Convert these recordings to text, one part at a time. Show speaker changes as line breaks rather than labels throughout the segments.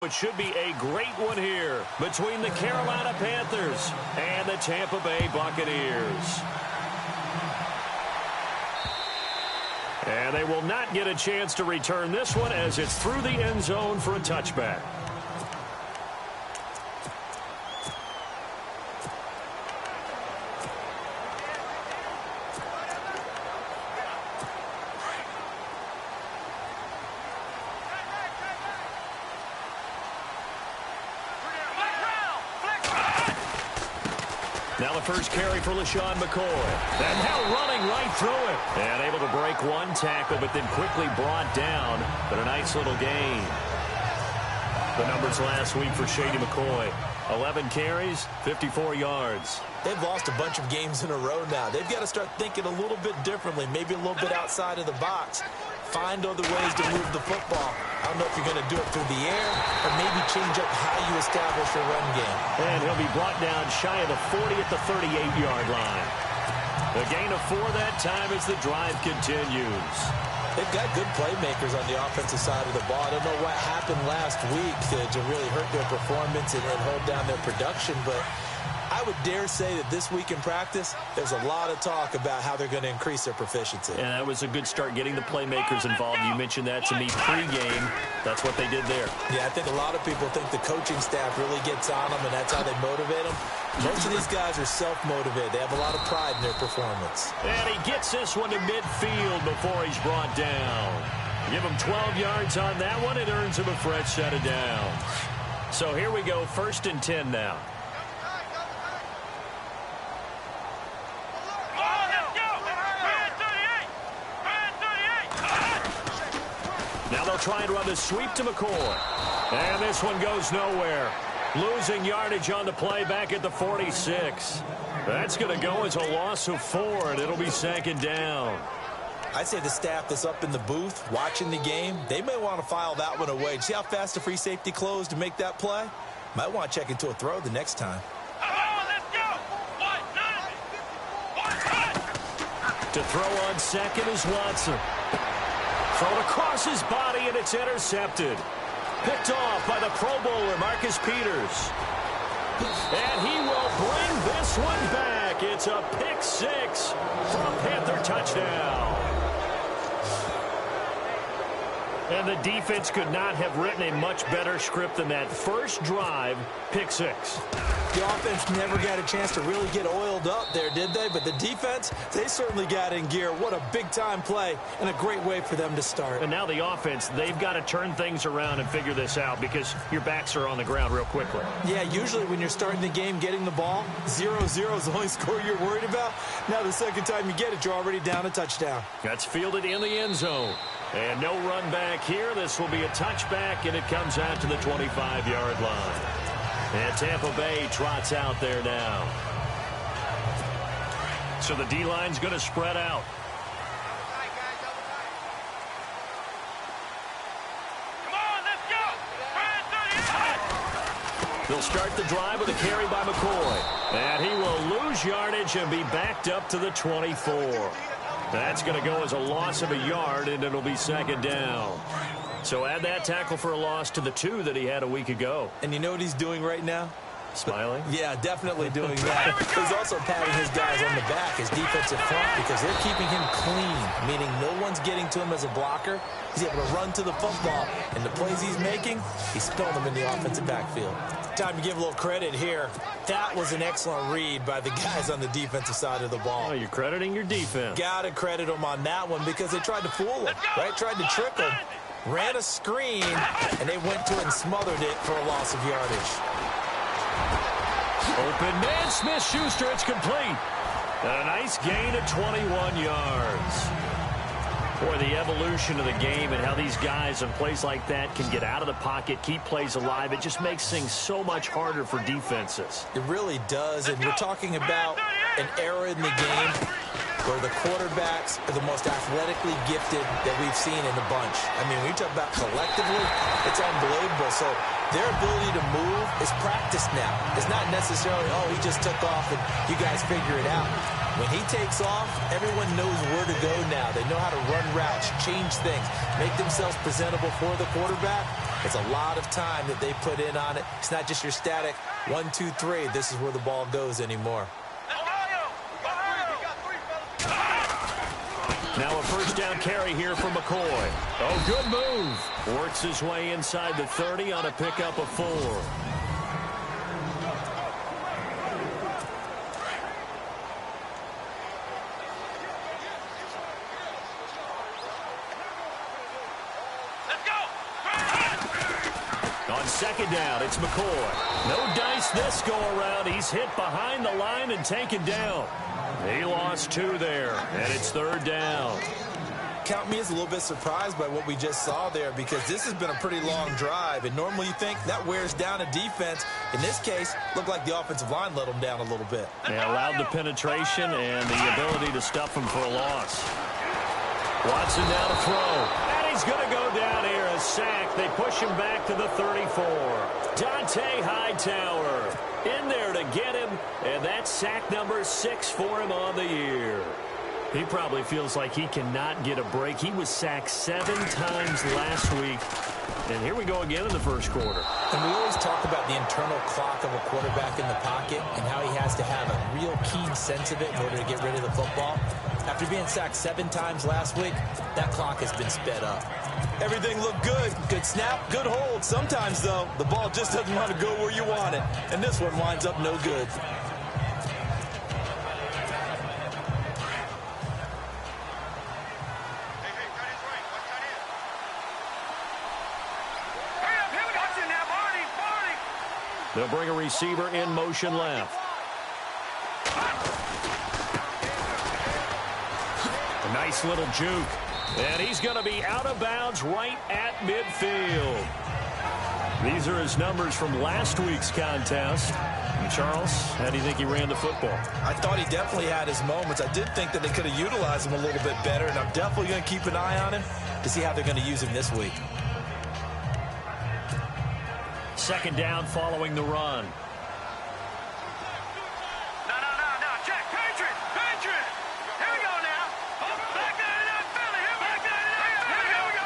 It should be a great one here between the Carolina Panthers and the Tampa Bay Buccaneers. And they will not get a chance to return this one as it's through the end zone for a touchback. Now the first carry for LaShawn McCoy. And now running right through it. And able to break one tackle, but then quickly brought down. But a nice little gain. The numbers last week for Shady McCoy. 11 carries, 54 yards.
They've lost a bunch of games in a row now. They've got to start thinking a little bit differently, maybe a little bit outside of the box. Find other ways to move the football. I don't know if you're going to do it through the air or maybe change up how you establish your run game.
And he'll be brought down shy of the 40 at the 38-yard line. The gain of 4 that time as the drive continues.
They've got good playmakers on the offensive side of the ball. I don't know what happened last week to really hurt their performance and hold down their production, but I would dare say that this week in practice, there's a lot of talk about how they're going to increase their proficiency.
And that was a good start getting the playmakers involved. You mentioned that to me pregame. That's what they did there.
Yeah, I think a lot of people think the coaching staff really gets on them, and that's how they motivate them. Most of these guys are self-motivated. They have a lot of pride in their performance.
And he gets this one to midfield before he's brought down. Give him 12 yards on that one. It earns him a fresh set of downs. So here we go, 1st and 10 now. Now they'll try and run the sweep to McCoy. And this one goes nowhere. Losing yardage on the play back at the 46. That's going to go as a loss of 4, and it'll be 2nd down.
I'd say the staff that's up in the booth watching the game, they may want to file that one away. See how fast the free safety closed to make that play? Might want to check into a throw the next time.
To throw on 2nd is Watson. Thrown across his body, and it's intercepted. Picked off by the Pro Bowler, Marcus Peters. And he will bring this one back. It's a pick 6 for a Panther touchdown. And the defense could not have written a much better script than that first drive, pick 6.
The offense never got a chance to really get oiled up there, did they? But the defense, they certainly got in gear. What a big-time play and a great way for them to start.
And now the offense, they've got to turn things around and figure this out because your backs are on the ground real quickly.
Yeah, usually when you're starting the game, getting the ball, 0-0 is the only score you're worried about. Now the second time you get it, you're already down a touchdown.
That's fielded in the end zone. And no run back here. This will be a touchback, and it comes out to the 25-yard line. And Tampa Bay trots out there now. So the D-line's going to spread out.
Come on, let's go.
They'll start the drive with a carry by McCoy. And he will lose yardage and be backed up to the 24. That's going to go as a loss of a yard, and it'll be 2nd down. So add that tackle for a loss to the 2 that he had a week ago.
And you know what he's doing right now?
Smiling?
Yeah, definitely doing that. He's also patting his guys on the back, his defensive front, because they're keeping him clean, meaning no one's getting to him as a blocker. He's able to run to the football, and the plays he's making, he's spilling them in the offensive backfield. Time to give a little credit here. That was an excellent read by the guys on the defensive side of the ball.
Oh, you're crediting your defense.
Got to credit them on that one because they tried to fool him, right? Tried to trick him. Ran a screen, and they went to it and smothered it for a loss of yardage.
Open man, Smith-Schuster, it's complete. And a nice gain of 21 yards. Boy, the evolution of the game and how these guys in plays like that can get out of the pocket, keep plays alive, it just makes things so much harder for defenses.
It really does, and we're talking about an era in the game where the quarterbacks are the most athletically gifted that we've seen in the bunch. I mean, when you talk about collectively, it's unbelievable. So their ability to move is practiced now. It's not necessarily, oh, he just took off and you guys figure it out. When he takes off, everyone knows where to go now. They know how to run routes, change things, make themselves presentable for the quarterback. It's a lot of time that they put in on it. It's not just your static 1, 2, 3. This is where the ball goes anymore.
Now a first down carry here for McCoy. Oh, good move. Works his way inside the 30 on a pickup of 4. On second down, it's McCoy. No dice this go-around. He's hit behind the line and taken down. He lost 2 there, and it's third down.
Count me as a little bit surprised by what we just saw there, because this has been a pretty long drive, and normally you think that wears down a defense. In this case, looked like the offensive line let them down a little bit.
They allowed the penetration and the ability to stuff him for a loss. Watson now to throw. And he's going to go down here, a sack. They push him back to the 34. Dante Hightower in there to get him, and that's sack number 6 for him on the year. He probably feels like he cannot get a break. He was sacked 7 times last week. And here we go again in the first quarter.
And we always talk about the internal clock of a quarterback in the pocket and how he has to have a real keen sense of it in order to get rid of the football. After being sacked 7 times last week, that clock has been sped up. Everything looked good. Good snap, good hold. Sometimes, though, the ball just doesn't want to go where you want it. And this one winds up no good.
They'll bring a receiver in motion left. A nice little juke. And he's going to be out of bounds right at midfield. These are his numbers from last week's contest. And Charles, how do you think he ran the football?
I thought he definitely had his moments. I did think that they could have utilized him a little bit better, and I'm definitely going to keep an eye on him to see how they're going to use him this week.
Second down following the run.
No. Check. Patriot. Here we go now. Oh, back there in that Philly. Here we go.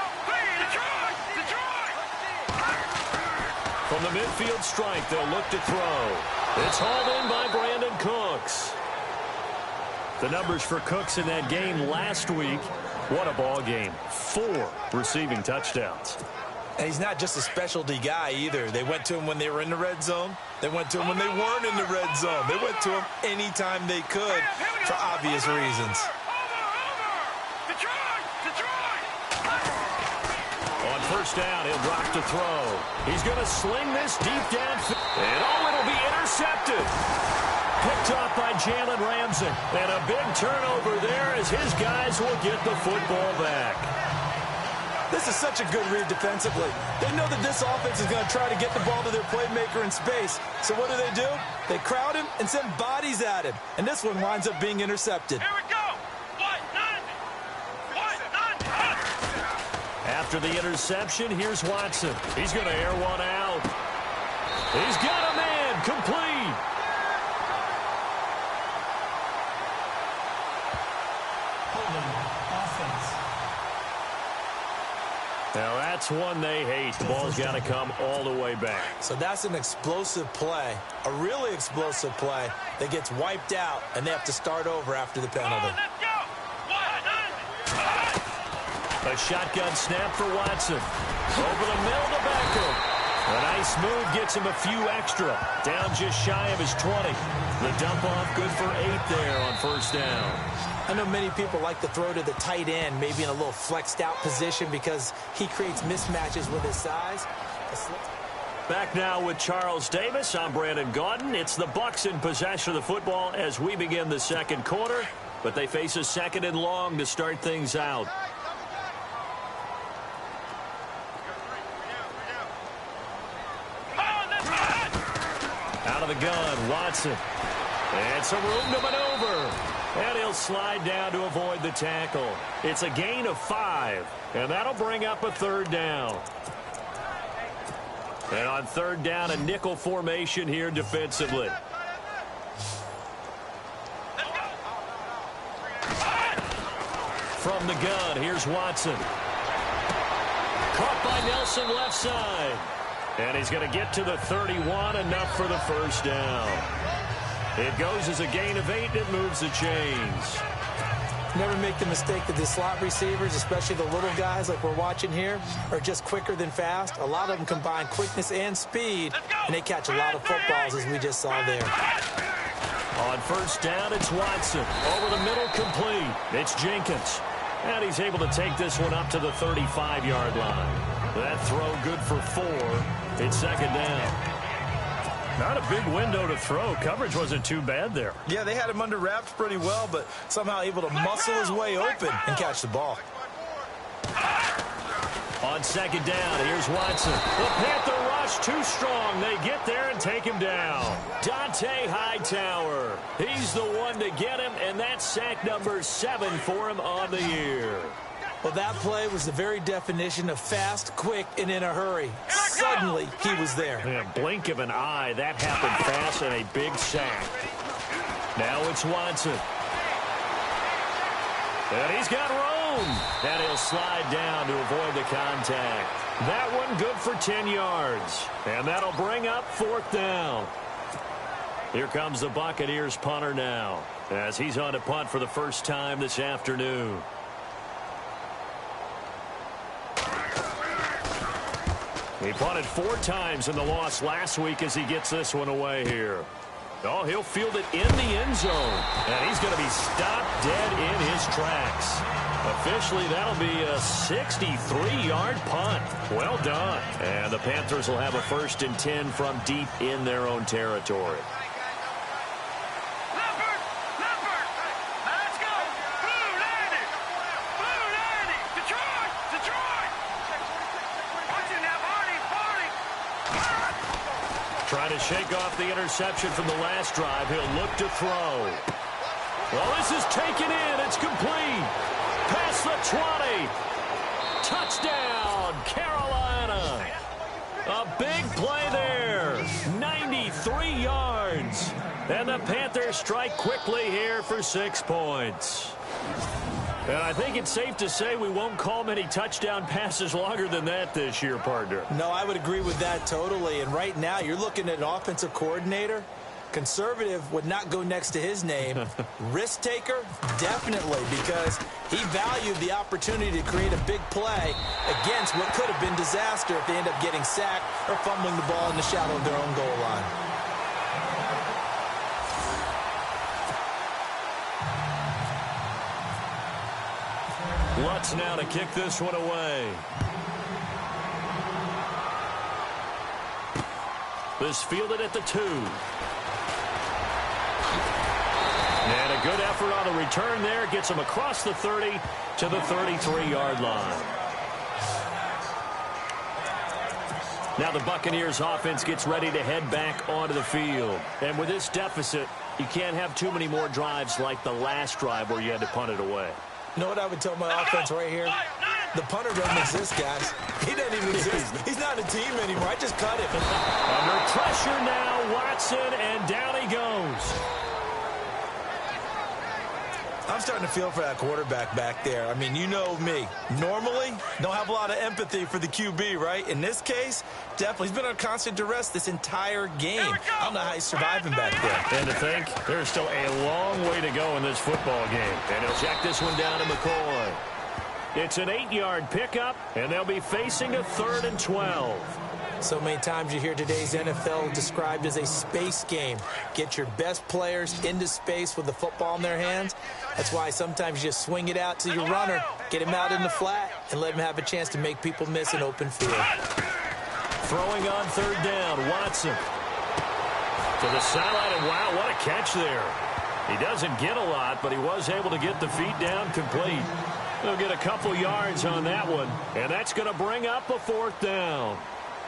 Detroit.
From the midfield strike, they'll look to throw. It's hauled in by Brandon Cooks. The numbers for Cooks in that game last week. What a ball game. 4 receiving touchdowns.
And he's not just a specialty guy either. They went to him when they were in the red zone. They went to him when they weren't in the red zone. They went to him anytime they could for obvious reasons.
On first down, he'll drop to throw. He's going to sling this deep downfield. And it'll be intercepted. Picked off by Jalen Ramsey. And a big turnover there as his guys will get the football back.
This is such a good read defensively. They know that this offense is going to try to get the ball to their playmaker in space. So what do? They crowd him and send bodies at him. And this one winds up being intercepted.
Here we go.
After the interception, here's Watson. He's going to air one out. He's got a man complete. Now that's one they hate. The ball's got to come all the way back.
So that's an explosive play, a really explosive play that gets wiped out, and they have to start over after the penalty.
A shotgun snap for Watson. Over the middle to Beckham. A nice move gets him a few extra. Down just shy of his 20. The dump off good for 8 there on first down.
I know many people like to throw to the tight end, maybe in a little flexed out position because he creates mismatches with his size.
Back now with Charles Davis. I'm Brandon Gaudin. It's the Bucs in possession of the football as we begin the second quarter, but they face a second and long to start things out. Out of the gun, Watson. And some room to maneuver. And he'll slide down to avoid the tackle. It's a gain of 5, and that'll bring up a third down. And on third down, a nickel formation here defensively. From the gun, here's Watson. Caught by Nelson left side. And he's going to get to the 31, enough for the first down. It goes as a gain of 8, and it moves the chains.
Never make the mistake that the slot receivers, especially the little guys like we're watching here, are just quicker than fast. A lot of them combine quickness and speed, and they catch a lot of footballs, as we just saw there.
On first down, it's Watson. Over the middle, complete. It's Jenkins. And he's able to take this one up to the 35-yard line. That throw good for 4. It's second down.
Not a big window to throw. Coverage wasn't too bad there.
Yeah, they had him under wraps pretty well, but somehow able to muscle his way open and catch the ball.
On second down, here's Watson. The Panther rush too strong. They get there and take him down. Dante Hightower. He's the one to get him, and that's sack number 7 for him on the year.
Well, that play was the very definition of fast, quick, and in a hurry. Suddenly, he was there.
In a blink of an eye, that happened fast, and a big sack. Now it's Watson. And he's got room. And he'll slide down to avoid the contact. That one good for 10 yards. And that'll bring up 4th down. Here comes the Buccaneers punter now, as he's on to punt for the first time this afternoon. He punted 4 times in the loss last week as he gets this one away here. Oh, he'll field it in the end zone. And he's going to be stopped dead in his tracks. Officially, that'll be a 63-yard punt. Well done. And the Panthers will have a 1st and 10 from deep in their own territory. Trying to shake off the interception from the last drive. He'll look to throw. Well, this is taken in. It's complete. Past the 20. Touchdown, Carolina. A big play there. 93 yards. And the Panthers strike quickly here for 6 points. And I think it's safe to say we won't call many touchdown passes longer than that this year, partner.
No, I would agree with that totally. And right now, you're looking at an offensive coordinator. Conservative would not go next to his name. Risk taker, definitely, because he valued the opportunity to create a big play against what could have been disaster if they end up getting sacked or fumbling the ball in the shadow of their own goal line.
Lutz now to kick this one away. This fielded at the 2. And a good effort on the return there. Gets him across the 30 to the 33-yard line. Now the Buccaneers offense gets ready to head back onto the field. And with this deficit, you can't have too many more drives like the last drive where you had to punt it away.
You know what I would tell my offense right here? The punter doesn't exist, guys. He doesn't even exist. He's not a team anymore. I just cut him.
Under pressure now, Watson, and down he goes.
I'm starting to feel for that quarterback back there. I mean, you know me. Normally, don't have a lot of empathy for the QB, right? In this case, definitely. He's been on constant duress this entire game. I don't know how he's surviving back there.
And to think, there's still a long way to go in this football game. And he'll check this one down to McCoy. It's an 8-yard pickup, and they'll be facing a 3rd and 12.
So many times you hear today's NFL described as a space game. Get your best players into space with the football in their hands. That's why sometimes you just swing it out to your runner, get him out in the flat, and let him have a chance to make people miss an open field.
Throwing on 3rd down, Watson. To the sideline, and wow, what a catch there. He doesn't get a lot, but he was able to get the feet down complete. He'll get a couple yards on that one, and that's going to bring up a 4th down.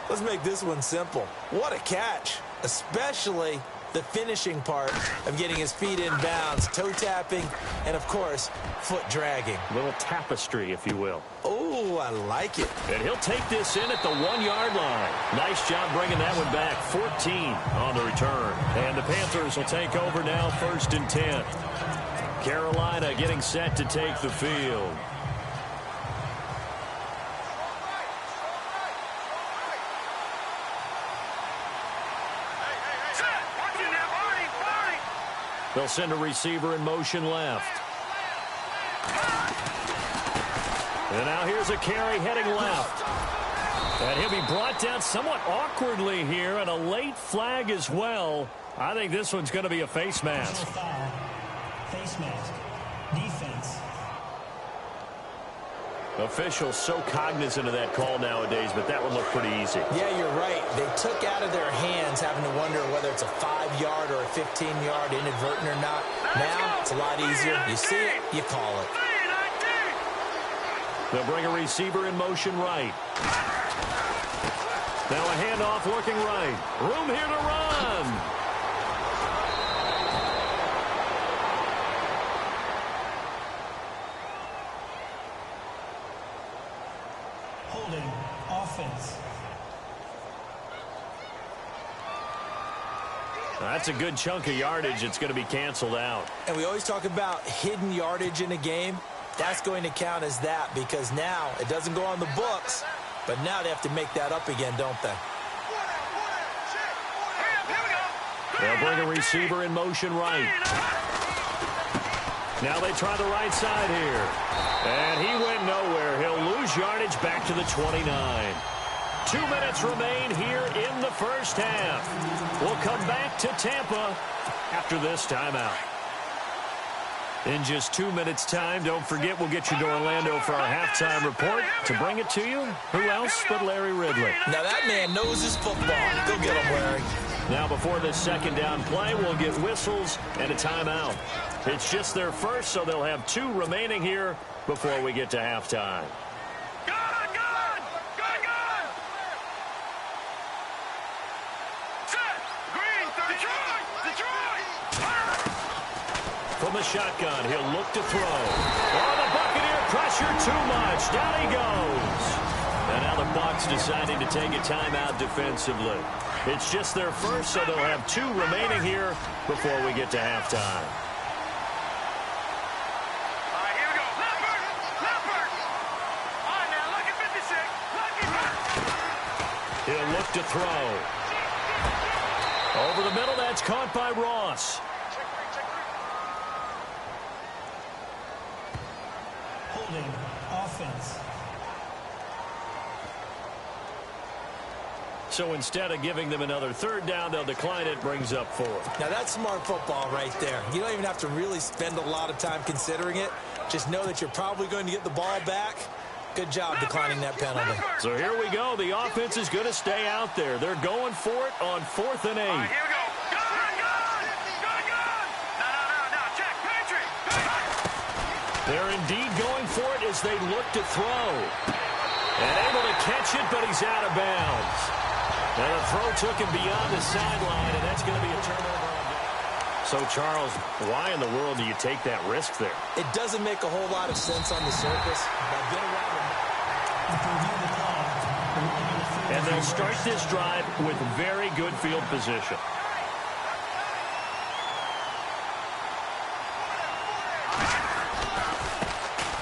Let's make this one simple. What a catch, especially the finishing part of getting his feet in bounds, toe tapping, and, of course, foot dragging.
A little tapestry, if you will.
Oh, I like it.
And he'll take this in at the 1-yard line. Nice job bringing that one back. 14 on the return. And the Panthers will take over now, 1st and 10. Carolina getting set to take the field. They'll send a receiver in motion left. And now here's a carry heading left. And he'll be brought down somewhat awkwardly here, and a late flag as well. I think this one's going to be a face mask.
Face mask. Defense.
Officials so cognizant of that call nowadays, but that one looked pretty easy.
Yeah, you're right. They took out of their hands having to wonder whether it's a 5-yard or a 15-yard inadvertent or not. Now it's a lot easier. You see it, you call it.
They'll bring a receiver in motion right. Now a handoff looking right. Room here to run.
Holding. Offense.
That's a good chunk of yardage. It's going to be canceled out.
And we always talk about hidden yardage in a game. That's going to count as that because now it doesn't go on the books, but now they have to make that up again, don't they?
They'll bring a receiver in motion right. Now they try the right side here. And he went nowhere. He'll lose yardage back to the 29. 2 minutes remain here in the first half. We'll come back to Tampa after this timeout. In just 2 minutes' time, don't forget we'll get you to Orlando for our halftime report. To bring it to you, who else but Larry Ridley?
Now that man knows his football. Go get him, Larry.
Now before this second down play, we'll get whistles and a timeout. It's just their first, so they'll have 2 remaining here before we get to halftime. From the shotgun, he'll look to throw. Oh, the Buccaneer pressure too much. Down he goes. And now the Bucs deciding to take a timeout defensively. It's just their first, so they'll have 2 remaining here before we get to halftime.
All right, here we go. Leopard. All right, now, look at 56.
He'll look to throw. Over the middle, that's caught by Ross.
Holding. Offense.
So instead of giving them another third down, they'll decline it, brings up 4.
Now that's smart football right there. You don't even have to really spend a lot of time considering it. Just know that you're probably going to get the ball back. Good job declining that penalty.
So here we go. The offense is going to stay out there. They're going for it on 4th and 8.
All right, here we go. No. Check. Patriot.
They're indeed going for it as they look to throw. And able to catch it, but he's out of bounds. And the throw took him beyond the sideline, and that's going to be a turnover. So, Charles, why in the world do you take that risk there?
It doesn't make a whole lot of sense on the surface. But get around
and they'll start this drive with very good field position.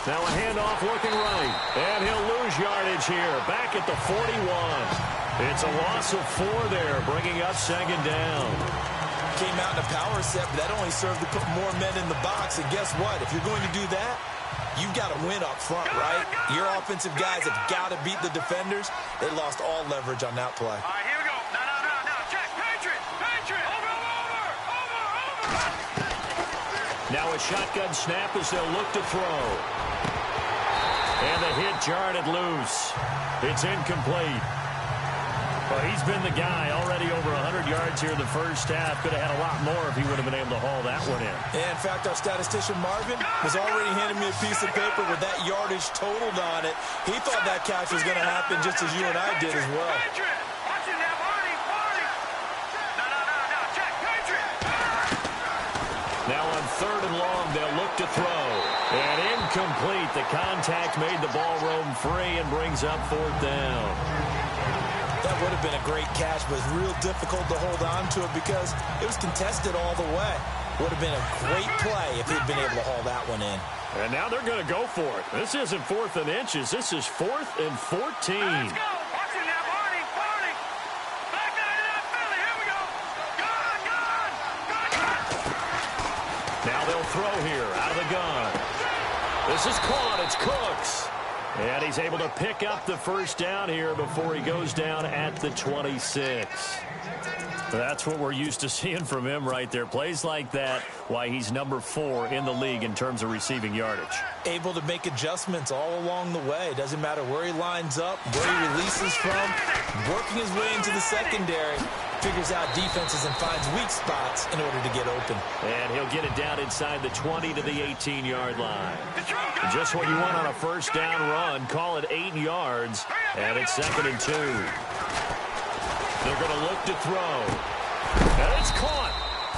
Now a handoff looking right. And he'll lose yardage here. Back at the 41. It's a loss of 4 there, bringing up second down.
Came out in a power set, but that only served to put more men in the box. And guess what? If you're going to do that, you've got to win up front, right? Your offensive guys have got to beat the defenders. They lost all leverage on that play.
All right, here we go. No. Check. Patriot. Over.
Now a shotgun snap as they'll look to throw. And the hit jarred it loose. It's incomplete. Well, he's been the guy already over 100 yards here in the first half. Could have had a lot more if he would have been able to haul that one in.
Yeah, in fact, our statistician Marvin was already handing me a piece of paper with that yardage totaled on it. He thought that catch was going to happen just as you and I did as well.
Now on 3rd and long, they'll look to throw. And incomplete. The contact made the ball roam free and brings up 4th down.
That would have been a great catch, but it's real difficult to hold on to it because it was contested all the way. Would have been a great play if he'd been able to haul that one in.
And now they're going to go for it. This isn't 4th and inches. This is 4th and 14.
Let's go. Watch it now, Barney. Back 99, Philly. Here we go. Gun.
Now they'll throw here out of the gun. This is caught. It's Cooks. And he's able to pick up the first down here before he goes down at the 26. That's what we're used to seeing from him right there. Plays like that, why he's number 4 in the league in terms of receiving yardage.
Able to make adjustments all along the way. Doesn't matter where he lines up, where he releases from. Working his way into the secondary. Figures out defenses and finds weak spots in order to get open.
And he'll get it down inside the 20 to the 18-yard line. Just what you want on a first down run. Call it 8 yards. And it's 2nd and 2. They're going to look to throw. And it's caught.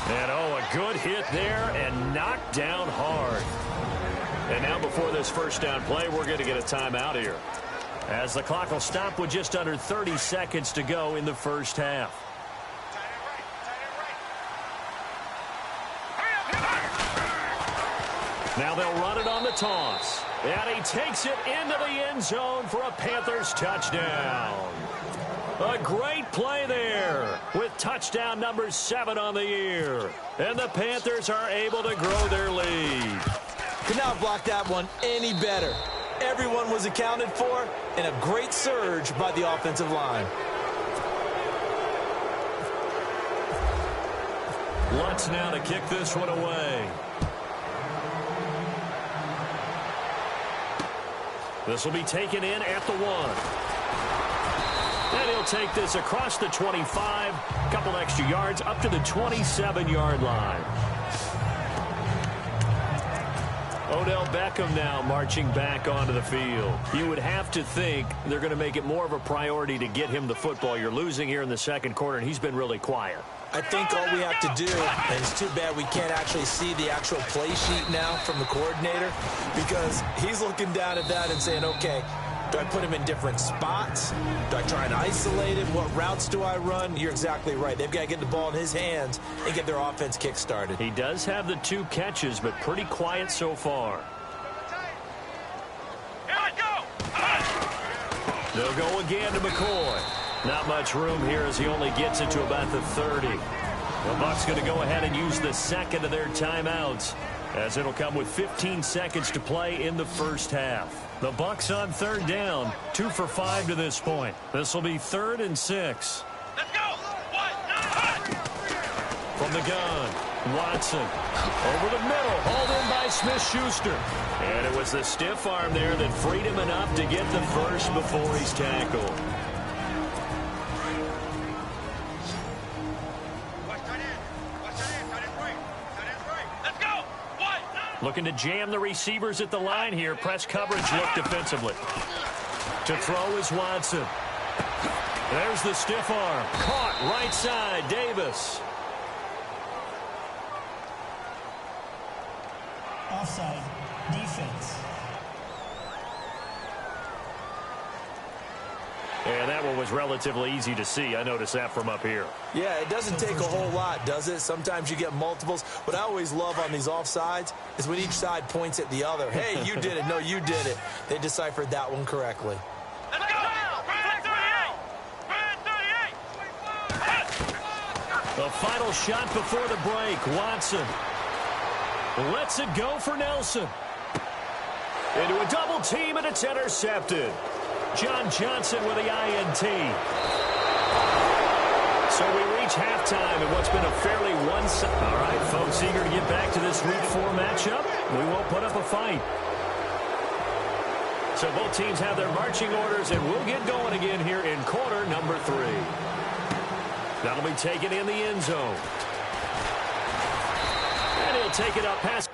And, oh, a good hit there and knocked down hard. And now before this first down play, we're going to get a timeout here, as the clock will stop with just under 30 seconds to go in the first half. Now they'll run it on the toss. And he takes it into the end zone for a Panthers touchdown. A great play there with touchdown number 7 on the year. And the Panthers are able to grow their lead.
Could not block that one any better. Everyone was accounted for, and a great surge by the offensive line.
Lutz now to kick this one away. This will be taken in at the 1. And he'll take this across the 25, a couple extra yards up to the 27-yard line. Odell Beckham now marching back onto the field. You would have to think they're going to make it more of a priority to get him the football. You're losing here in the second quarter, and he's been really quiet.
I think all we have to do, and it's too bad we can't actually see the actual play sheet now from the coordinator, because he's looking down at that and saying, okay, do I put him in different spots? Do I try and isolate him? What routes do I run? You're exactly right. They've got to get the ball in his hands and get their offense kick-started.
He does have the 2 catches, but pretty quiet so far. They'll go again to McCoy. Not much room here as he only gets it to about the 30. The Bucs going to go ahead and use the second of their timeouts, as it'll come with 15 seconds to play in the first half. The Bucs on 3rd down, 2 for 5 to this point. This will be 3rd and 6.
Let's go.
From the gun, Watson over the middle, hauled in by Smith-Schuster. And it was the stiff arm there that freed him enough to get the first before he's tackled. Looking to jam the receivers at the line here. Press coverage look defensively. To throw is Watson. There's the stiff arm. Caught right side, Davis.
Offside. Defense.
And that one was relatively easy to see. I noticed that from up here.
Yeah, it doesn't take a whole lot, does it? Sometimes you get multiples. What I always love on these offsides is when each side points at the other. Hey, you did it. No, you did it. They deciphered that one correctly.
Let's go.
The final shot before the break. Watson lets it go for Nelson. Into a double team, and it's intercepted. John Johnson with the INT. So we reach halftime in what's been a fairly one-sided. All right, folks, eager to get back to this Week 4 matchup. We won't put up a fight. So both teams have their marching orders, and we'll get going again here in quarter number 3. That'll be taken in the end zone. And he'll take it up past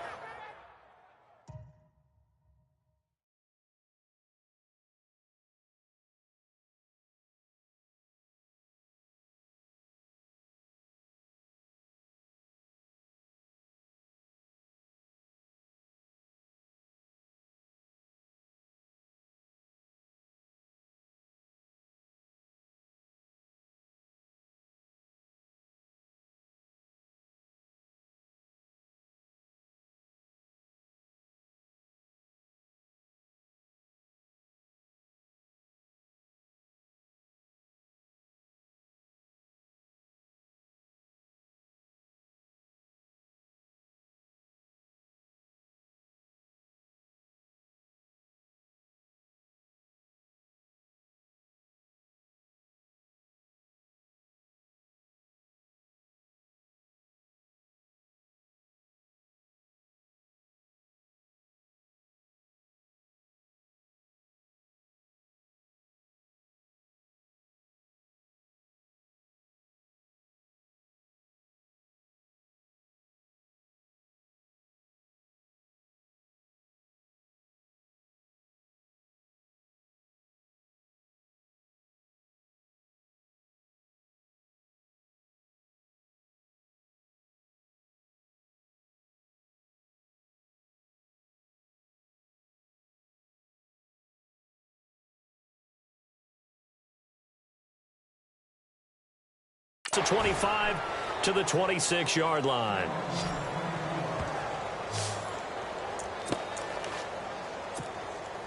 To 25 to the 26-yard line.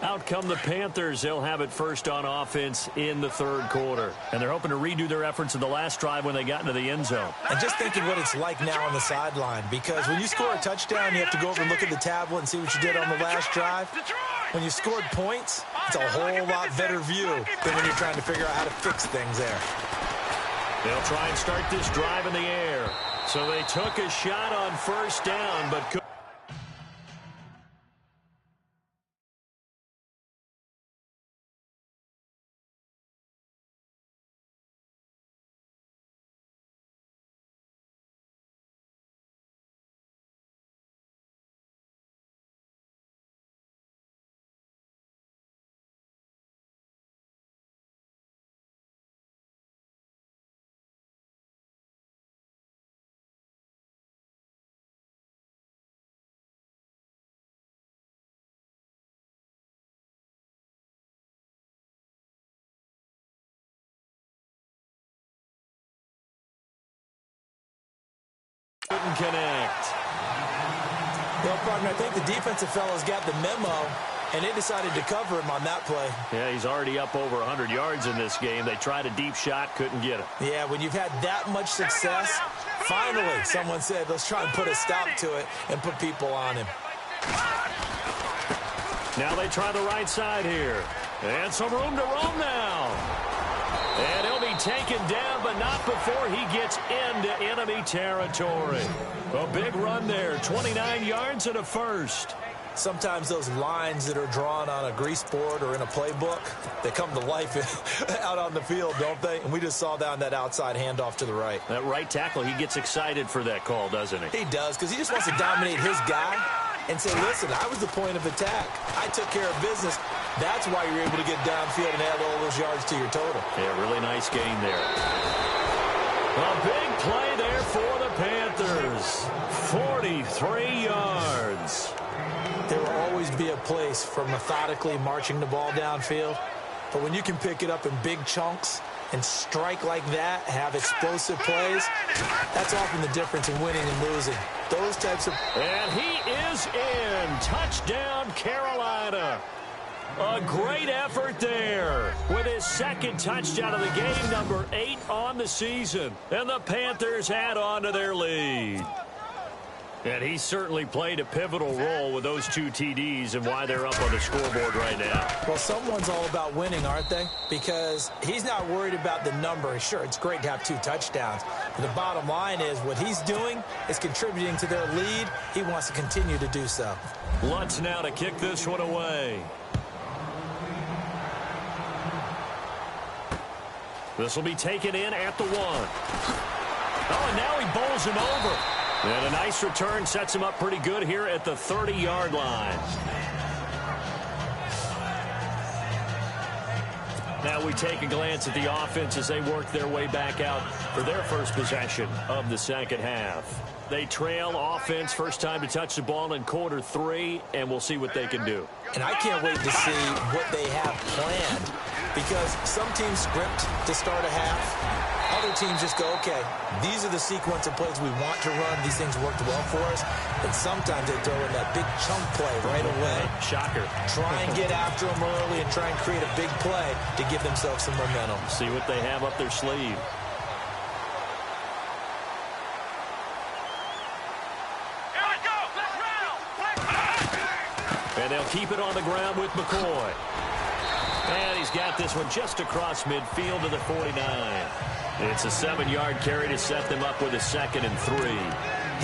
Out come the Panthers. They'll have it first on offense in the third quarter. And they're hoping to redo their efforts in the last drive when they got into the end zone.
And just thinking what it's like now on the sideline, because when you score a touchdown, you have to go over and look at the tablet and see what you did on the last drive. When you scored points, it's a whole lot better view than when you're trying to figure out how to fix things there.
They'll try and start this drive in the air. So they took a shot on first down, but could couldn't connect.
Well, partner, I think the defensive fellows got the memo, and they decided to cover him on that play.
Yeah, he's already up over 100 yards in this game. They tried a deep shot, couldn't get it.
Yeah, when you've had that much success, finally someone said, let's try and put a stop to it and put people on him.
Now they try the right side here. And some room to roam now. And he'll be taken down, but not before he gets into enemy territory. A big run there, 29 yards and a first.
Sometimes those lines that are drawn on a grease board or in a playbook, they come to life out on the field, don't they? And we just saw down that outside handoff to the right.
That right tackle, he gets excited for that call, doesn't he?
He does, because he just wants to dominate his guy and say, listen, I was the point of attack. I took care of business. That's why you're able to get downfield and add all those yards to your total.
Yeah, really nice gain there. A big play there for the Panthers. 43 yards.
There will always be a place for methodically marching the ball downfield. But when you can pick it up in big chunks and strike like that, have explosive plays, that's often the difference in winning and losing. Those types of...
And he is in. Touchdown, Carolina. A great effort there with his second touchdown of the game, number 8 on the season. And the Panthers add on to their lead. And he certainly played a pivotal role with those 2 TDs and why they're up on the scoreboard right now.
Well, someone's all about winning, aren't they? Because he's not worried about the number. Sure, it's great to have 2 touchdowns. But the bottom line is what he's doing is contributing to their lead. He wants to continue to do so.
Lutz now to kick this one away. This will be taken in at the 1. Oh, and now he bowls him over. And a nice return sets him up pretty good here at the 30-yard line. Now we take a glance at the offense as they work their way back out for their first possession of the second half. They trail offense, first time to touch the ball in quarter 3, and we'll see what they can do.
And I can't wait to see what they have planned, because some teams script to start a half. Other teams just go, okay, these are the sequence of plays we want to run. These things worked well for us. And sometimes they throw in that big chunk play right away.
Shocker.
Try and get after them early and try and create a big play to give themselves some momentum.
See what they have up their sleeve. And they'll keep it on the ground with McCoy. And he's got this one just across midfield to the 49. It's a 7-yard carry to set them up with a 2nd and 3.
He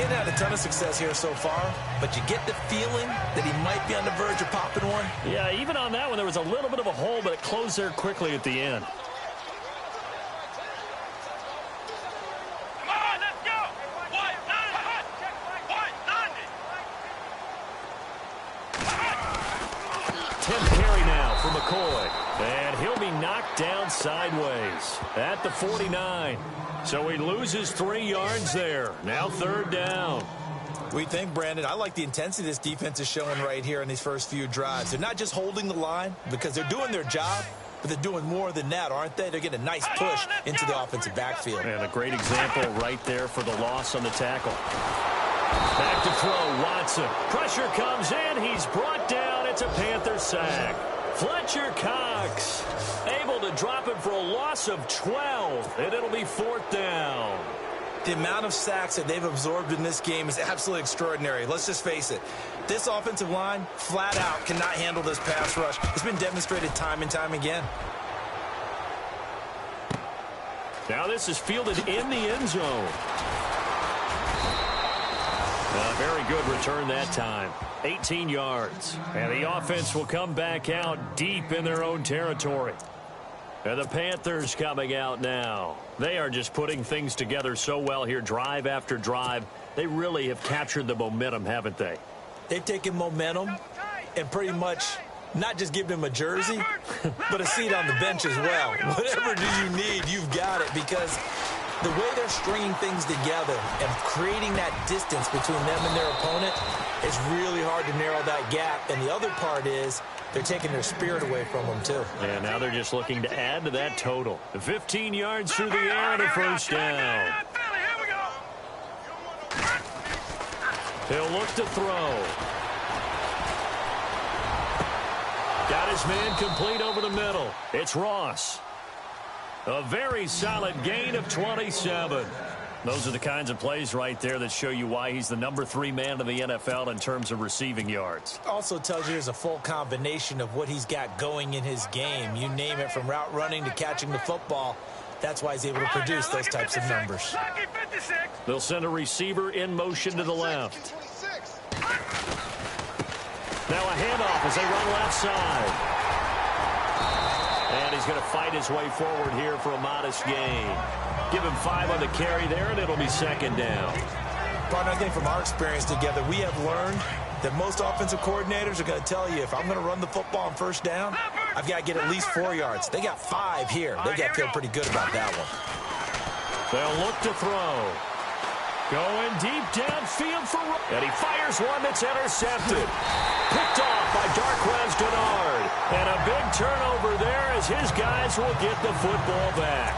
hasn't had a ton of success here so far, but you get the feeling that he might be on the verge of popping one.
Yeah, even on that one, there was a little bit of a hole, but it closed there quickly at the end.
Come on, let's go.
Carry now for McCoy. And he'll be knocked down sideways at the 49. So he loses 3 yards there. Now 3rd down.
We think, Brandon, I like the intensity this defense is showing right here in these first few drives. They're not just holding the line because they're doing their job, but they're doing more than that, aren't they? They're getting a nice push into the offensive backfield.
And a great example right there for the loss on the tackle. Back to throw, Watson. Pressure comes in. He's brought down. It's a Panther sack. Fletcher Cox able to drop him for a loss of 12, and it'll be 4th down.
The amount of sacks that they've absorbed in this game is absolutely extraordinary. Let's just face it. This offensive line, flat out, cannot handle this pass rush. It's been demonstrated time and time again.
Now this is fielded in the end zone. A very good return that time. 18 yards. And the offense will come back out deep in their own territory. And the Panthers coming out now. They are just putting things together so well here, drive after drive. They really have captured the momentum, haven't they?
They've taken momentum and pretty much not just given him a jersey, but a seat on the bench as well. Whatever do you need, you've got it, because the way they're stringing things together and creating that distance between them and their opponent, it's really hard to narrow that gap. And the other part is they're taking their spirit away from them, too.
And now they're just looking to add to that total. 15 yards through the air and a first down. He'll look to throw. Got his man complete over the middle. It's Ross. A very solid gain of 27. Those are the kinds of plays right there that show you why he's the #3 man in the NFL in terms of receiving yards.
Also tells you there's a full combination of what he's got going in his game. You name it, from route running to catching the football. That's why he's able to produce those types of numbers.
They'll send a receiver in motion to the left. Now a handoff as they run left side. And he's going to fight his way forward here for a modest gain. Give him 5 on the carry there, and it'll be 2nd down.
Partner, I think from our experience together, we have learned that most offensive coordinators are going to tell you, if I'm going to run the football on first down, I've got to get at least 4 yards. They got 5 here. They got to feel pretty good about that one.
They'll look to throw. Going deep downfield for... And he fires one that's intercepted. Picked off by Darquez Denard. And a big turnover there as his guys will get the football back.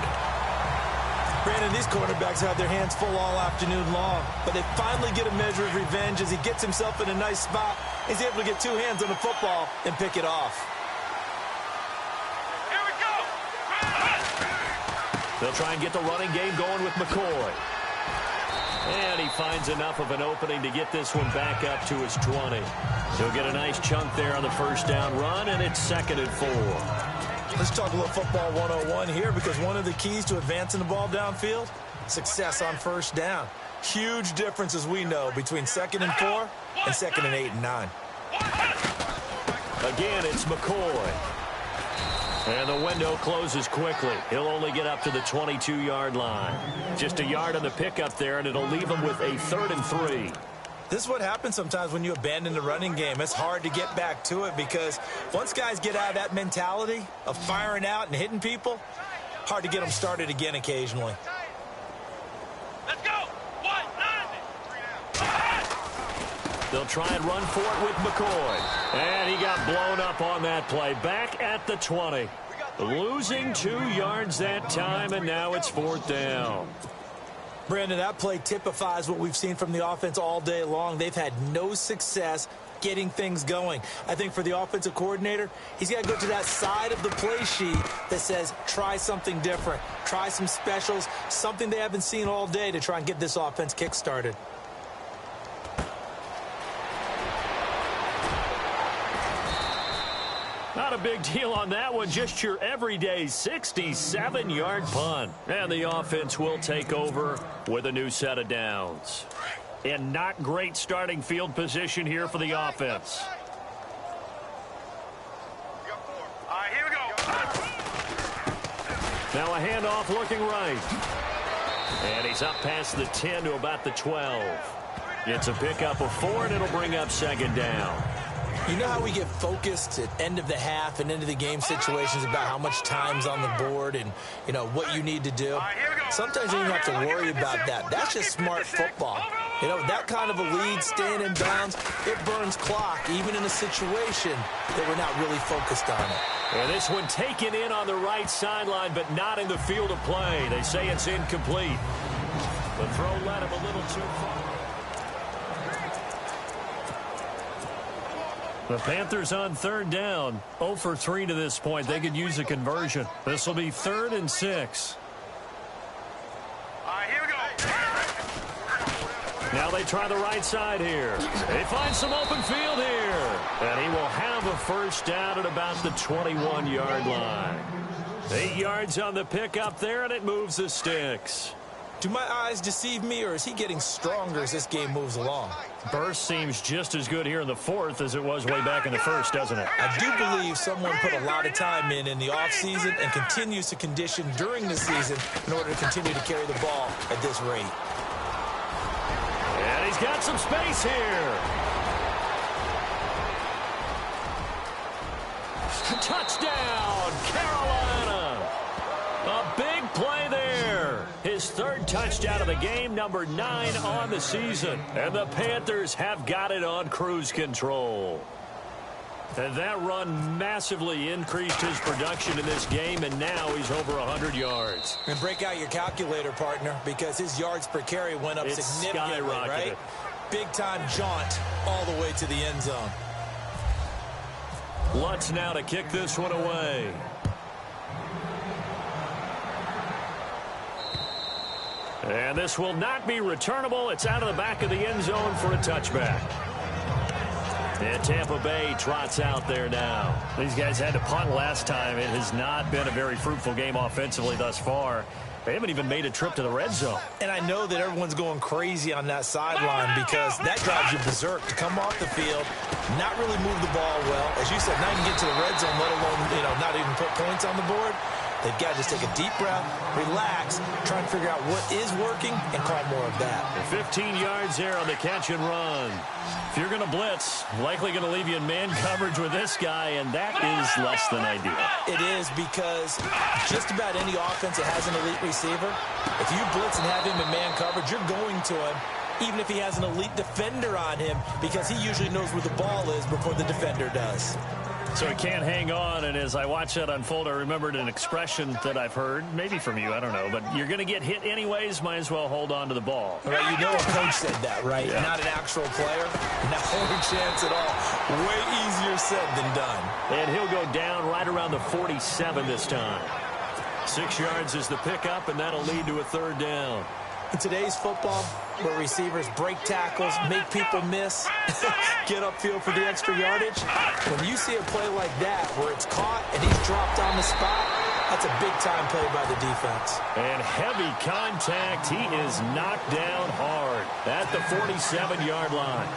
Brandon, these quarterbacks have their hands full all afternoon long, but they finally get a measure of revenge as he gets himself in a nice spot. He's able to get 2 hands on the football and pick it off.
Here we go.
They'll try and get the running game going with McCoy. And he finds enough of an opening to get this one back up to his 20. He'll get a nice chunk there on the first down run, and it's 2nd and 4.
Let's talk a little football 101 here, because one of the keys to advancing the ball downfield, success on first down. Huge difference, as we know, between 2nd and 4 and 2nd and 8 and 9.
Again, it's McCoy. And the window closes quickly. He'll only get up to the 22-yard line. Just a yard on the pickup there, and it'll leave him with a 3rd and 3.
This is what happens sometimes when you abandon the running game. It's hard to get back to it, because once guys get out of that mentality of firing out and hitting people, hard to get them started again occasionally.
Let's go. 1-9.
They'll try and run for it with McCoy. And he got blown up on that play. Back at the 20. Losing 2 yards that time, and now it's 4th down.
Brandon, that play typifies what we've seen from the offense all day long. They've had no success getting things going. I think for the offensive coordinator, he's got to go to that side of the play sheet that says, try something different. Try some specials, something they haven't seen all day to try and get this offense kick-started.
Not a big deal on that one. Just your everyday 67-yard punt. And the offense will take over with a new set of downs. And not great starting field position here for the offense.
All right, here we go.
Now a handoff looking right. And he's up past the 10 to about the 12. It's a pickup of 4, and it'll bring up 2nd down.
You know how we get focused at end of the half and into the game situations about how much time's on the board and, you know, what you need to do? Sometimes you don't have to worry about that. That's just smart football. You know, that kind of a lead, staying in bounds, it burns clock, even in a situation that we're not really focused on it.
And this one taken in on the right sideline, but not in the field of play. They say it's incomplete. The throw led him a little too far. The Panthers on third down. 0 for 3 to this point. They could use a conversion. This will be 3rd and 6.
All right, here we go.
Now they try the right side here. They find some open field here. And he will have a first down at about the 21-yard line. 8 yards on the pickup there, and it moves the sticks.
Do my eyes deceive me, or is he getting stronger as this game moves along?
Burst seems just as good here in the 4th as it was way back in the 1st, doesn't it?
I do believe someone put a lot of time in the offseason and continues to condition during the season in order to continue to carry the ball at this rate.
And he's got some space here. Touchdown, Carolina. A big play there. His 3rd touchdown of the game, number 9 on the season. And the Panthers have got it on cruise control. And that run massively increased his production in this game, and now he's over 100 yards.
And break out your calculator, partner, because his yards per carry went up significantly, right? Big-time jaunt all the way to the end zone.
Lutz now to kick this one away. And this will not be returnable. It's out of the back of the end zone for a touchback. And Tampa Bay trots out there now. These guys had to punt last time. It has not been a very fruitful game offensively thus far. They haven't even made a trip to the red zone.
And I know that everyone's going crazy on that sideline because that drives you berserk to come off the field, not really move the ball well. As you said, not even get to the red zone, let alone, not even put points on the board. They've got to just take a deep breath, relax, try and figure out what is working, and call more of that.
15 yards there on the catch and run. If you're going to blitz, likely going to leave you in man coverage with this guy, and that is less than ideal.
It is because just about any offense that has an elite receiver, if you blitz and have him in man coverage, you're going to him, even if he has an elite defender on him, because he usually knows where the ball is before the defender does.
So he can't hang on, and as I watch that unfold, I remembered an expression that I've heard, maybe from you, I don't know, but you're going to get hit anyways, might as well hold on to the ball.
Right, a coach said that, right? Yeah. Not an actual player. Not a chance at all. Way easier said than done.
And he'll go down right around the 47 this time. 6 yards is the pickup, and that'll lead to a 3rd down.
In today's football, where receivers break tackles, make people miss, get upfield for the extra yardage, when you see a play like that where it's caught and he's dropped on the spot, that's a big-time play by the defense.
And heavy contact. He is knocked down hard at the 47-yard line.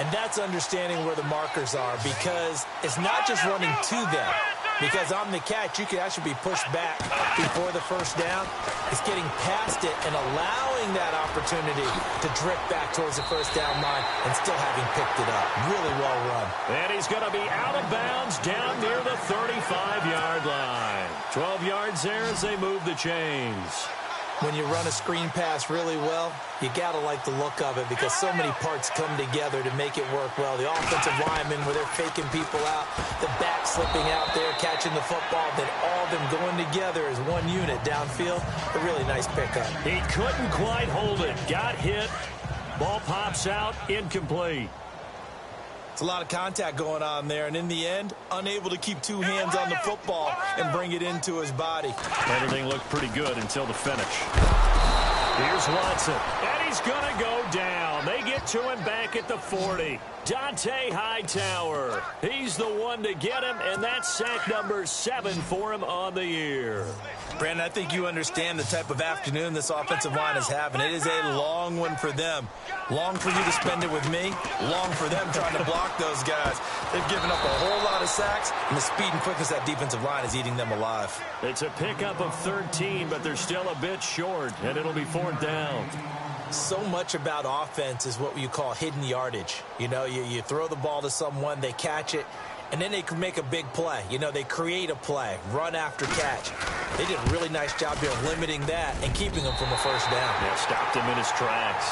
And that's understanding where the markers are, because it's not just running to them. Because on the catch, you can actually be pushed back before the first down. It's getting past it and allowing that opportunity to drift back towards the first down line and still having picked it up. Really well run.
And he's going to be out of bounds down near the 35-yard line. 12 yards there as they move the chains.
When you run a screen pass really well, you got to like the look of it because so many parts come together to make it work well. The offensive linemen, where they're faking people out, the back slipping out there, catching the football, then all of them going together as one unit downfield. A really nice pickup.
He couldn't quite hold it. Got hit. Ball pops out. Incomplete.
It's a lot of contact going on there, and in the end, unable to keep 2 hands on the football and bring it into his body.
Everything looked pretty good until the finish. Here's Watson, and he's going to go down. They get to him back at the 40. Dante Hightower, he's the one to get him, and that's sack number 7 for him on the year.
Brandon, I think you understand the type of afternoon this offensive line is having. It is a long one for them. Long for you to spend it with me. Long for them trying to block those guys. They've given up a whole lot of sacks, and the speed and quickness of that defensive line is eating them alive.
It's a pickup of 13, but they're still a bit short, and it'll be 4th down.
So much about offense is what you call hidden yardage. You throw the ball to someone, they catch it, and then they can make a big play. They create a play, run after catch. They did a really nice job here of limiting that and keeping him from a first down.
Yeah, stopped him in his tracks.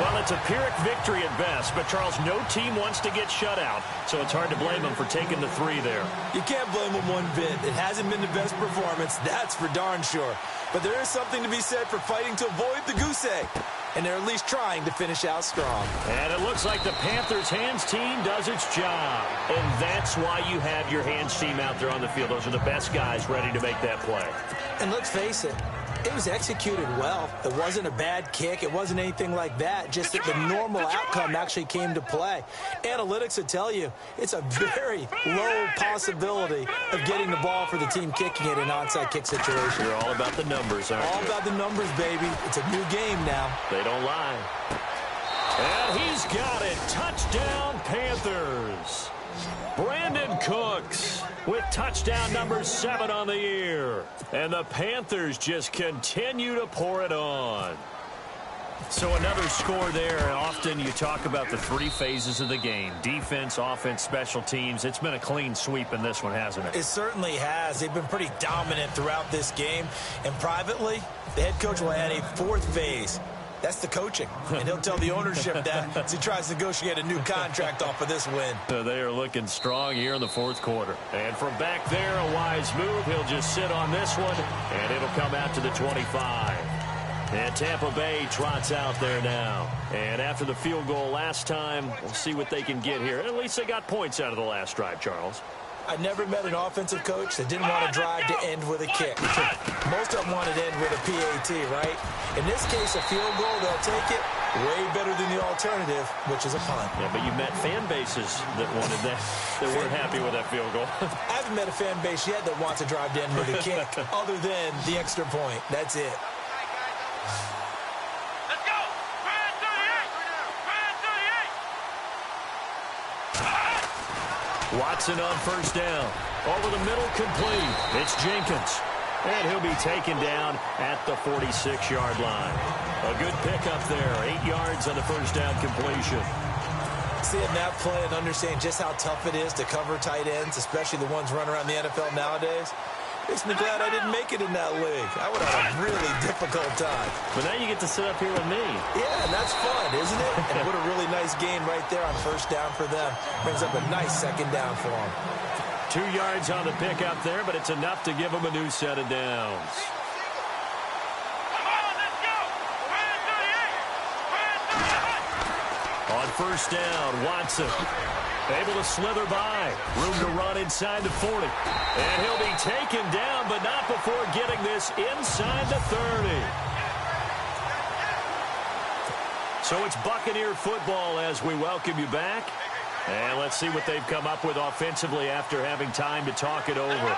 Well, it's a Pyrrhic victory at best, but, Charles, no team wants to get shut out, so it's hard to blame them for taking the 3 there.
You can't blame them one bit. It hasn't been the best performance, that's for darn sure. But there is something to be said for fighting to avoid the goose egg, and they're at least trying to finish out strong.
And it looks like the Panthers' hands team does its job, and that's why you have your hands team out there on the field. Those are the best guys ready to make that play.
And let's face it, it was executed well. It wasn't a bad kick. It wasn't anything like that. Just that the normal outcome actually came to play. Analytics will tell you it's a very low possibility of getting the ball for the team kicking it in an onside kick situation.
You're all about the numbers, aren't you?
All about the numbers, baby. It's a new game now.
They don't lie. And he's got it. Touchdown, Panthers. Brandon Cooks with touchdown number 7 on the year. And the Panthers just continue to pour it on. So another score there. Often you talk about the 3 phases of the game. Defense, offense, special teams. It's been a clean sweep in this one, hasn't it?
It certainly has. They've been pretty dominant throughout this game. And privately, the head coach will add a 4th phase. That's the coaching. And he'll tell the ownership that as he tries to negotiate a new contract off of this win.
They are looking strong here in the 4th quarter. And from back there, a wise move. He'll just sit on this one, and it'll come out to the 25. And Tampa Bay trots out there now. And after the field goal last time, we'll see what they can get here. At least they got points out of the last drive, Charles.
I never met an offensive coach that didn't want to drive to end with a kick. Most of them wanted to end with a PAT, right? In this case, a field goal, they'll take it. Way better than the alternative, which is a punt.
Yeah, but you met fan bases that wanted that, that weren't happy with that field goal.
I haven't met a fan base yet that wants to drive to end with a kick other than the extra point. That's it.
Let's go! Brand 38! Brand 38!
Watson on first down. Over the middle, complete. It's Jenkins. And he'll be taken down at the 46-yard line. A good pickup there. 8 yards on the first down completion.
Seeing that play and understanding just how tough it is to cover tight ends, especially the ones running around the NFL nowadays, makes me glad I didn't make it in that league. I would have a really difficult time.
But now you get to sit up here with me.
Yeah, and that's fun, isn't it? And what a really nice game right there on first down for them. Brings up a nice second down for them.
2 yards on the pickup there, but it's enough to give them a new set of downs.
Come on, let's go! Brand 38! Brand 38!
On first down, Watson able to slither by. Room to run inside the 40. And he'll be taken down, but not before getting this inside the 30. So it's Buccaneer football as we welcome you back. And let's see what they've come up with offensively after having time to talk it over.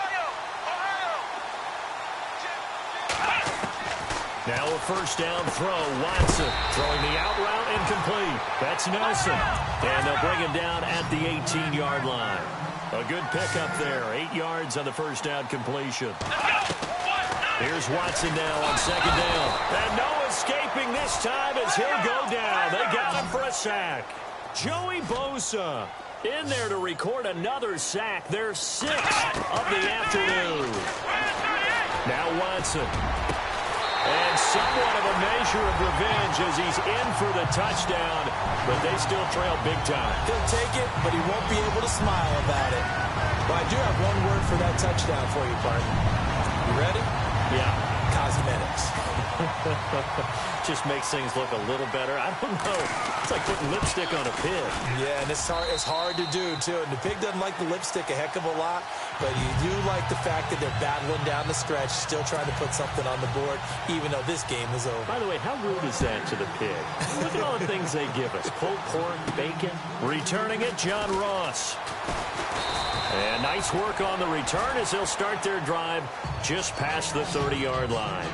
Now a first down throw. Watson throwing the out route incomplete. That's Nelson. And they'll bring him down at the 18-yard line. A good pickup there. 8 yards on the first down completion. Here's Watson now on second down. And no escaping this time as he'll go down. They got him for a sack. Joey Bosa in there to record another sack. Their 6th of the afternoon. Now Watson. And somewhat of a measure of revenge as he's in for the touchdown, but they still trail big time.
He'll take it, but he won't be able to smile about it. But I do have one word for that touchdown for you, partner. You ready?
Yeah.
Cosmetics.
Just makes things look a little better. I don't know. It's like putting lipstick on a pig.
Yeah, and it's hard to do, too. And the pig doesn't like the lipstick a heck of a lot, but you do like the fact that they're battling down the stretch, still trying to put something on the board, even though this game is over.
By the way, how rude is that to the pig? Look at all the things they give us. Pulled pork, bacon. Returning it, John Ross. And nice work on the return as they'll start their drive just past the 30-yard line.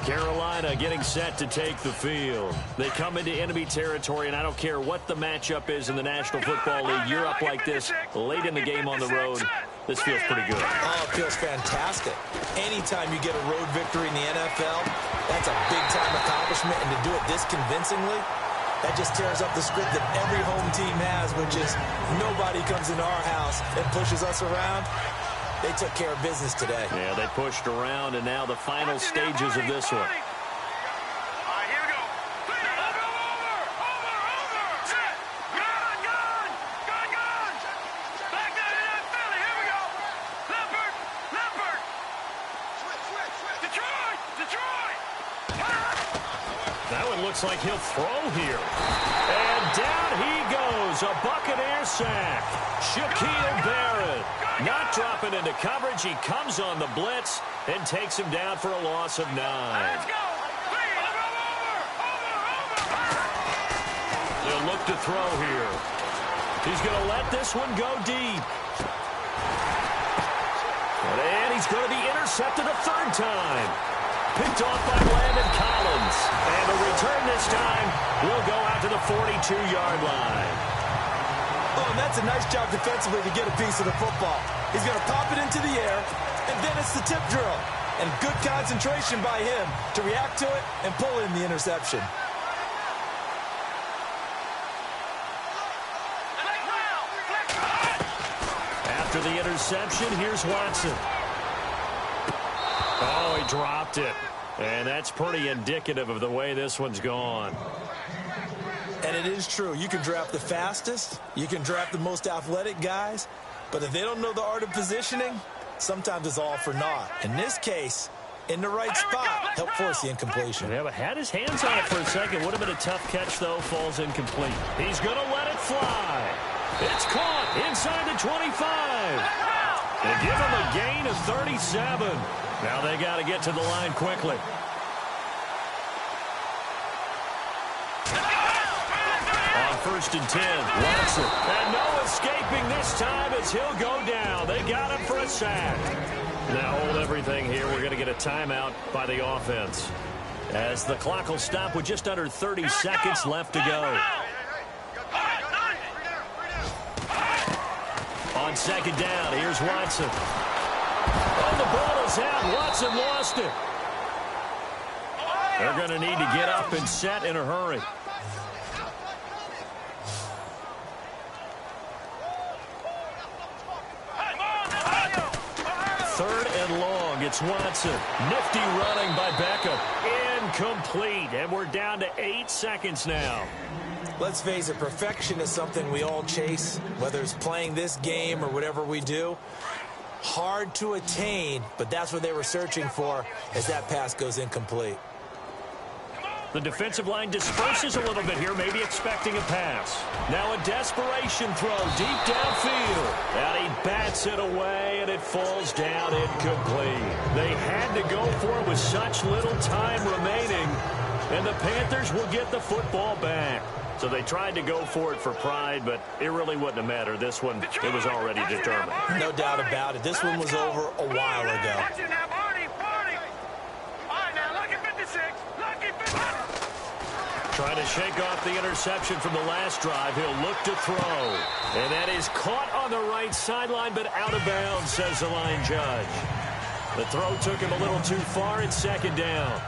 Carolina getting set to take the field. They come into enemy territory, and I don't care what the matchup is in the National Football League. You're up like this late in the game on the road. This feels pretty good.
Oh, it feels fantastic. Anytime you get a road victory in the NFL, that's a big-time accomplishment, and to do it this convincingly, that just tears up the script that every home team has, which is nobody comes into our house and pushes us around. They took care of business today.
Yeah, they pushed around, and now the final stages of this one. looks like he'll throw here. And down he goes. A Buccaneer sack. Shaquille Barrett not dropping into coverage. He comes on the blitz and takes him down for a loss of 9.
Let's go.
They'll look to throw here. He's going to let this one go deep. And he's going to be intercepted a third time. Picked off by Landon Collins. And the return this time will go out to the 42-yard line.
Oh, and that's a nice job defensively to get a piece of the football. He's going to pop it into the air, and then it's the tip drill. And good concentration by him to react to it and pull in the interception.
After the interception, here's Watson. Oh, he dropped it. And that's pretty indicative of the way this one's gone.
And it is true. You can draft the fastest. You can draft the most athletic guys. But if they don't know the art of positioning, sometimes it's all for naught. In this case, in the right spot, helped force the incompletion.
Yeah, but had his hands on it for a second. Would have been a tough catch, though. Falls incomplete. He's going to let it fly. It's caught inside the 25. They give him a gain of 37. Now they got to get to the line quickly. On 1st and 10, Watson. And no escaping this time as he'll go down. They got him for a sack. Now hold everything here. We're going to get a timeout by the offense, as the clock will stop with just under 30 seconds left to go. On 2nd down, here's Watson. Oh, the ball is out. Watson lost it. They're going to need to get up and set in a hurry. 3rd and long. It's Watson. Nifty running by Beckham. Incomplete. And we're down to 8 seconds now.
Let's face it, perfection is something we all chase, whether it's playing this game or whatever we do. Hard to attain, but that's what they were searching for as that pass goes incomplete.
The defensive line disperses a little bit here, maybe expecting a pass. Now a desperation throw deep downfield. And he bats it away, and it falls down incomplete. They had to go for it with such little time remaining, and the Panthers will get the football back. So they tried to go for it for pride, but it really wouldn't have mattered. This one, it was already determined.
No doubt about it. This one was over a while ago.
Watch it now, Barney. All right, now, lucky 56. Lucky 56.
Trying to shake off the interception from the last drive. He'll look to throw. And that is caught on the right sideline, but out of bounds, says the line judge. The throw took him a little too far. It's 2nd down.